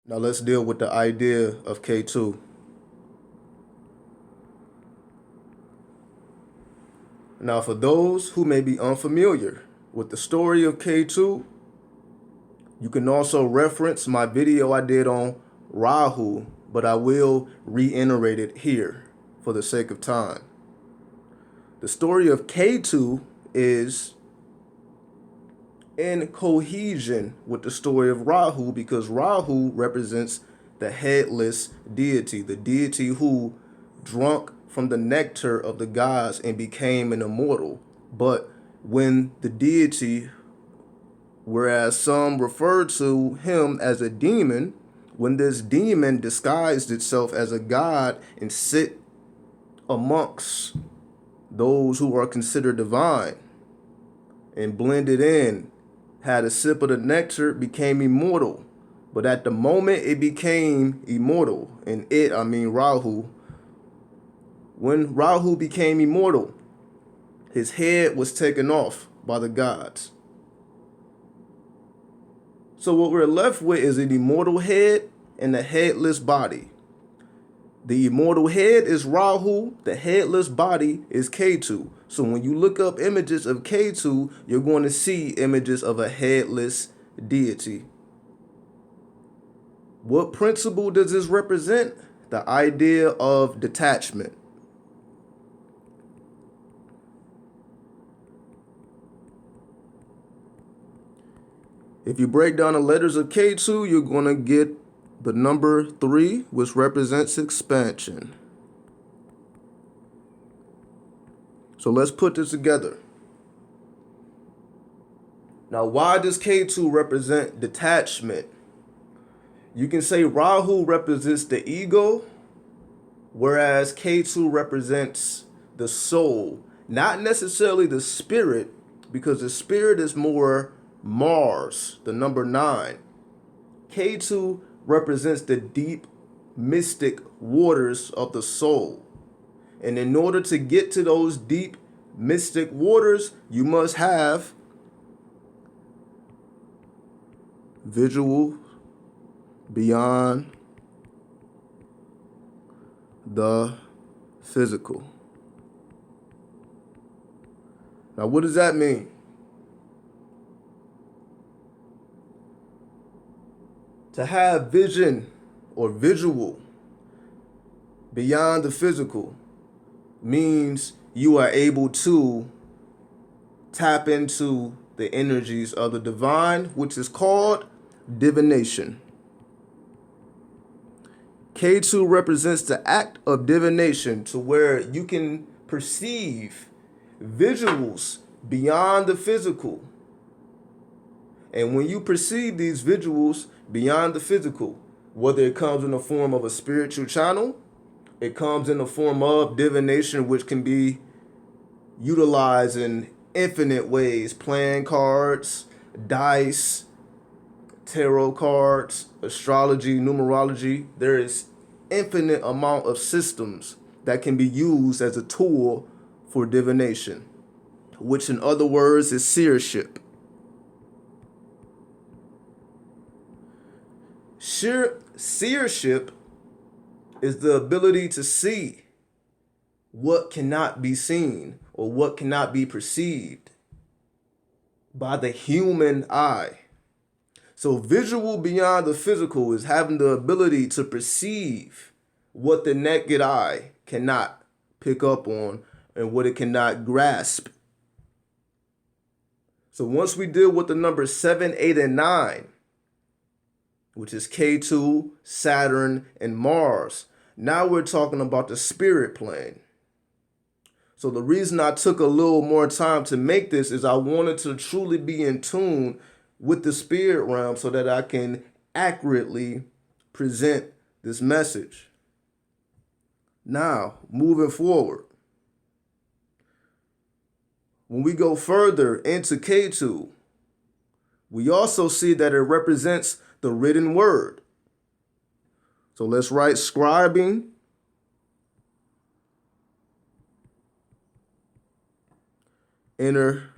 Now let's deal with the idea of K2. Now, for those who may be unfamiliar with the story of K2, you can also reference my video I did on Rahu, but I will reiterate it here for the sake of time. The story of Ketu is in cohesion with the story of Rahu because Rahu represents the headless deity, the deity who drunk from the nectar of the gods and became an immortal. But when the deity, whereas some refer to him as a demon, when this demon disguised itself as a god and sit amongst those who are considered divine and blended in, had a sip of the nectar, became immortal. But at the moment it became immortal, and I mean Rahu, when Rahu became immortal, his head was taken off by the gods. So what we're left with is an immortal head and a headless body. The immortal head is Rahu, the headless body is Ketu. So when you look up images of Ketu, you're going to see images of a headless deity. What principle does this represent? The idea of detachment. If you break down the letters of Ketu, you're going to get the number 3, which represents expansion. So let's put this together. Now, why does Ketu represent detachment? You can say Rahu represents the ego, whereas Ketu represents the soul. Not necessarily the spirit, because the spirit is more Mars, the number 9. Ketu represents the deep, mystic waters of the soul. And in order to get to those deep, mystic waters, you must have visual beyond the physical. Now, what does that mean? To have vision or visual beyond the physical means you are able to tap into the energies of the divine, which is called divination. K2 represents the act of divination, to where you can perceive visuals beyond the physical. And when you perceive these visuals beyond the physical, whether it comes in the form of a spiritual channel, it comes in the form of divination, which can be utilized in infinite ways: playing cards, dice, tarot cards, astrology, numerology. There is infinite amount of systems that can be used as a tool for divination, which in other words is seership. Seership is the ability to see what cannot be seen or what cannot be perceived by the human eye. So visual beyond the physical is having the ability to perceive what the naked eye cannot pick up on and what it cannot grasp. So once we deal with the numbers 7, 8, and 9, which is Ketu, Saturn, and Mars, now we're talking about the spirit plane. So the reason I took a little more time to make this is I wanted to truly be in tune with the spirit realm so that I can accurately present this message. Now, moving forward, when we go further into Ketu, we also see that it represents the written word. So let's write scribing, inner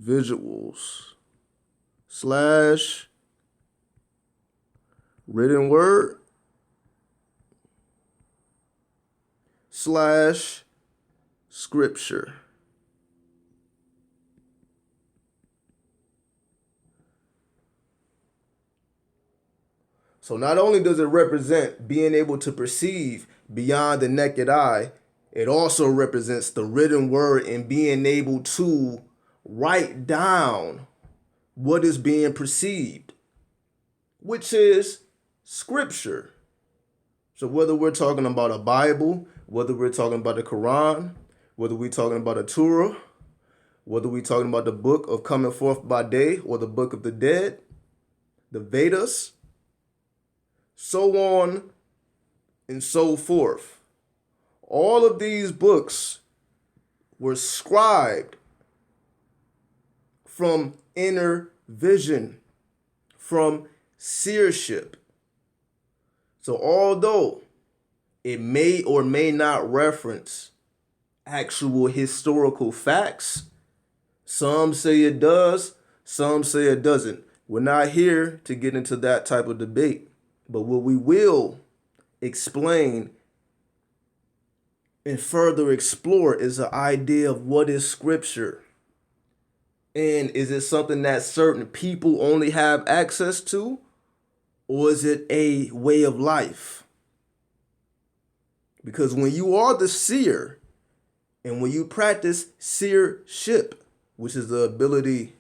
visuals / Written word slash scripture. So not only does it represent being able to perceive beyond the naked eye, it also represents the written word and being able to write down what is being perceived, which is scripture. So whether we're talking about a Bible, whether we're talking about the Quran, whether we're talking about a Torah, whether we're talking about the book of coming forth by day or the book of the dead, the Vedas, so on and so forth. All of these books were scribed from inner vision, from seership. So although it may or may not reference actual historical facts, some say it does, some say it doesn't. We're not here to get into that type of debate. But what we will explain and further explore is the idea of what is scripture. And is it something that certain people only have access to? Or is it a way of life? Because when you are the seer, and when you practice seership, which is the ability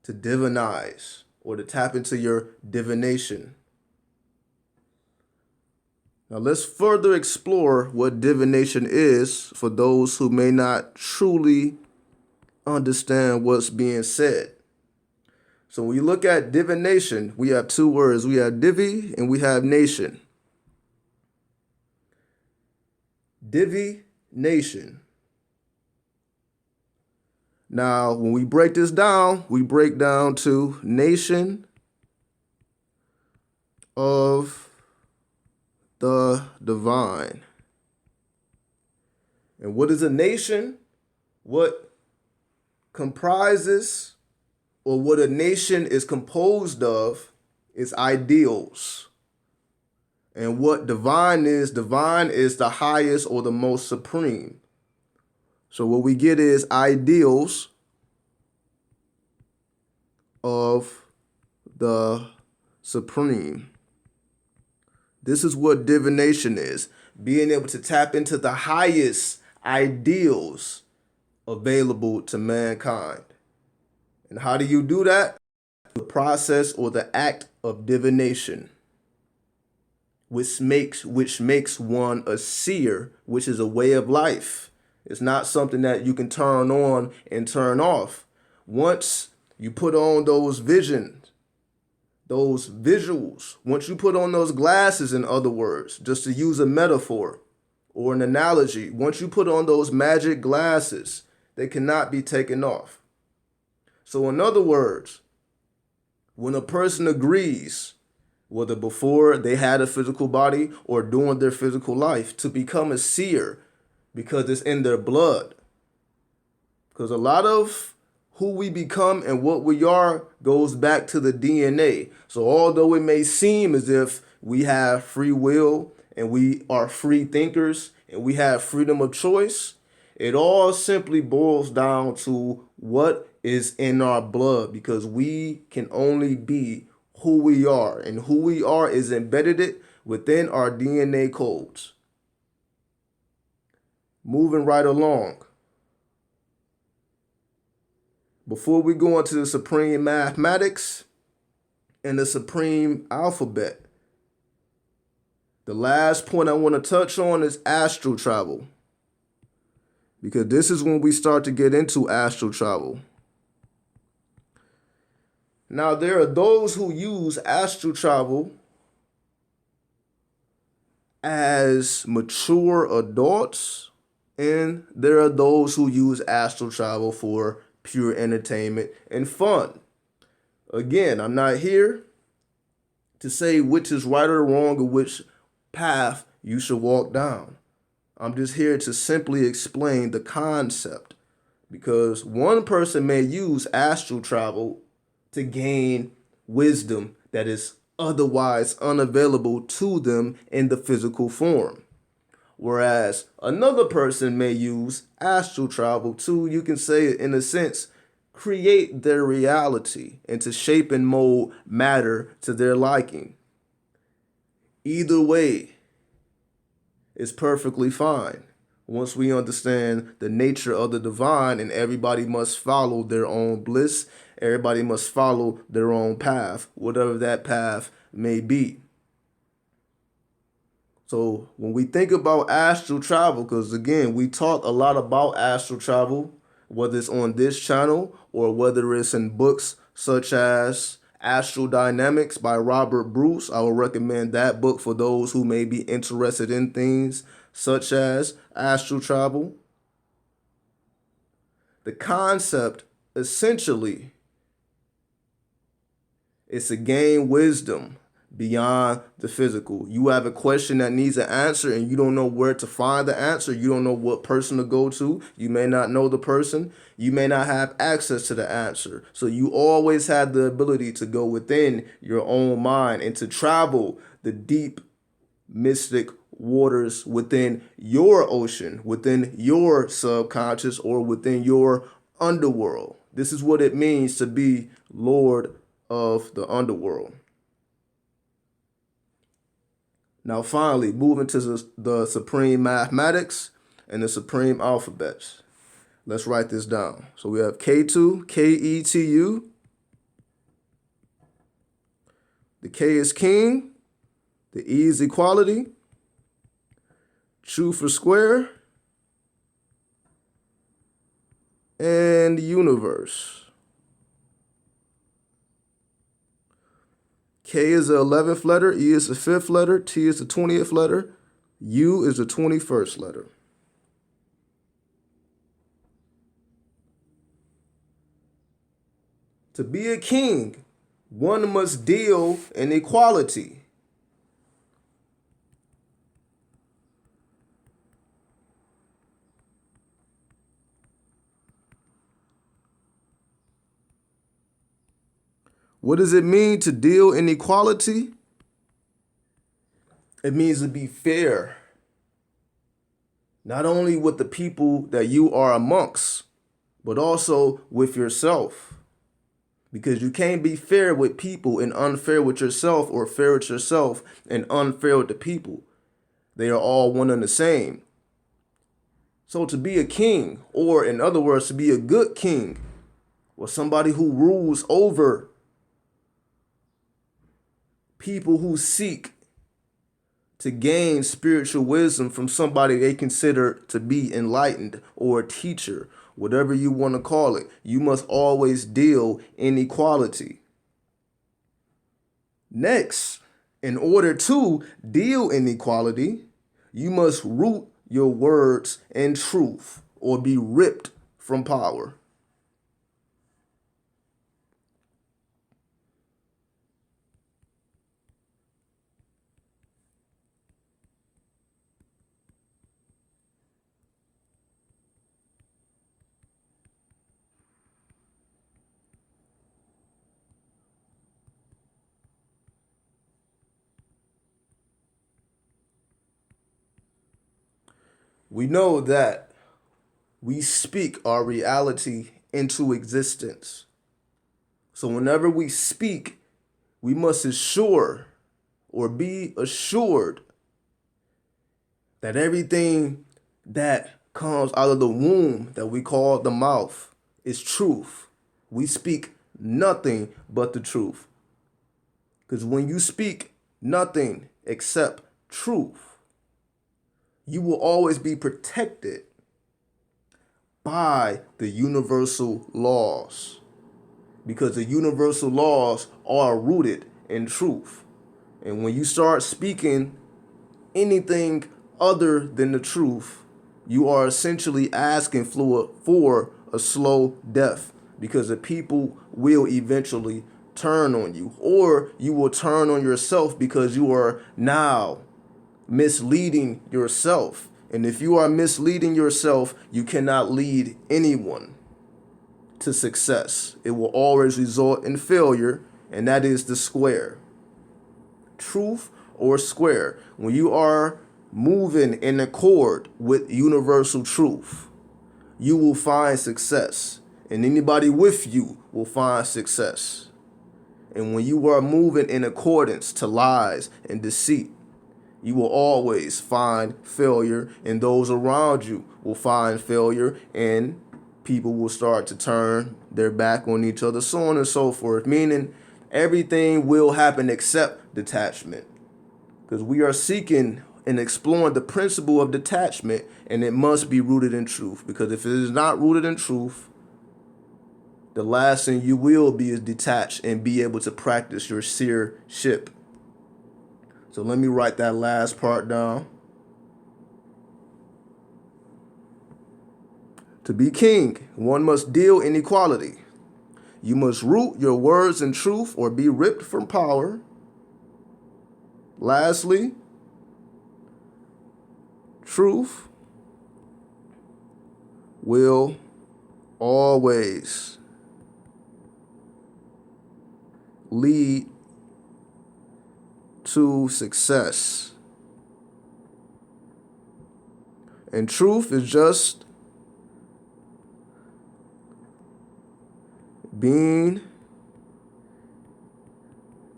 to divinize or to tap into your divination. Now let's further explore what divination is for those who may not truly understand what's being said. So when you look at divination, we have two words. We have divi and we have nation. Divination. Now, when we break this down, we break down to nation of the divine. And what is a nation? What comprises or what a nation is composed of is ideals. And what divine is the highest or the most supreme. So what we get is ideals of the supreme. This is what divination is. Being able to tap into the highest ideals available to mankind. And how do you do that? The process or the act of divination, which makes one a seer, which is a way of life. It's not something that you can turn on and turn off. Once you put on those visions, those visuals, once you put on those glasses, in other words, just to use a metaphor or an analogy, once you put on those magic glasses, they cannot be taken off. So in other words, when a person agrees, whether before they had a physical body or during their physical life, to become a seer because it's in their blood. Because a lot of who we become and what we are goes back to the DNA. So although it may seem as if we have free will and we are free thinkers and we have freedom of choice, it all simply boils down to what is in our blood, because we can only be who we are, and who we are is embedded within our DNA codes. Moving right along. Before we go into the supreme mathematics and the supreme alphabet, the last point I want to touch on is astral travel, because this is when we start to get into astral travel. Now, there are those who use astral travel as mature adults, and there are those who use astral travel for pure entertainment and fun. Again, I'm not here to say which is right or wrong or which path you should walk down. I'm just here to simply explain the concept, because one person may use astral travel to gain wisdom that is otherwise unavailable to them in the physical form. Whereas another person may use astral travel to, you can say, in a sense, create their reality and to shape and mold matter to their liking. Either way is perfectly fine once we understand the nature of the divine, and everybody must follow their own bliss. Everybody must follow their own path, whatever that path may be. So when we think about astral travel, because again, we talk a lot about astral travel, whether it's on this channel or whether it's in books such as Astral Dynamics by Robert Bruce. I would recommend that book for those who may be interested in things such as astral travel. The concept essentially is to gain wisdom beyond the physical. You have a question that needs an answer and you don't know where to find the answer. You don't know what person to go to. You may not know the person. You may not have access to the answer. So you always have the ability to go within your own mind and to travel the deep mystic waters within your ocean, within your subconscious, or within your underworld. This is what it means to be Lord of the underworld. Now, finally, moving to the supreme mathematics and the supreme alphabets. Let's write this down. So we have Ketu, Ketu. The K is king. The E is equality. True for square. And universe. K is the 11th letter, E is the 5th letter, T is the 20th letter, U is the 21st letter. To be a king, one must deal in equality. What does it mean to deal in equality? It means to be fair, not only with the people that you are amongst, but also with yourself. Because you can't be fair with people and unfair with yourself, or fair with yourself and unfair with the people. They are all one and the same. So to be a king, or in other words, to be a good king, or somebody who rules over people who seek to gain spiritual wisdom from somebody they consider to be enlightened, or a teacher, whatever you want to call it, you must always deal in equality. Next, in order to deal in equality, you must root your words in truth, or be ripped from power. We know that we speak our reality into existence. So whenever we speak, we must assure or be assured that everything that comes out of the womb that we call the mouth is truth. We speak nothing but the truth. Because when you speak nothing except truth, you will always be protected by the universal laws, because the universal laws are rooted in truth. And when you start speaking anything other than the truth, you are essentially asking for a slow death, because the people will eventually turn on you, or you will turn on yourself because you are now misleading yourself. And if you are misleading yourself, you cannot lead anyone to success. It will always result in failure, and that is the square. truth or square, when you are moving in accord with universal truth, you will find success. And anybody with you will find success. And when you are moving in accordance to lies and deceit, you will always find failure, and those around you will find failure, and people will start to turn their back on each other, so on and so forth. Meaning everything will happen except detachment. Because we are seeking and exploring the principle of detachment, and it must be rooted in truth. Because if it is not rooted in truth, the last thing you will be is detached and be able to practice your seership. So let me write that last part down. To be king, one must deal in equality. You must root your words in truth or be ripped from power. Lastly, truth will always lead to success. And truth is just being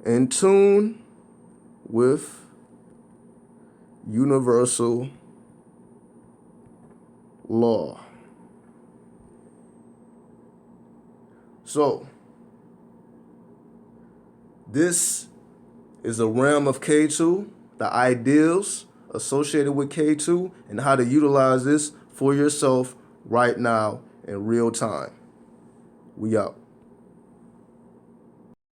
in tune with universal law. So, this is a realm of Ketu, the ideals associated with Ketu, and how to utilize this for yourself right now in real time. We out.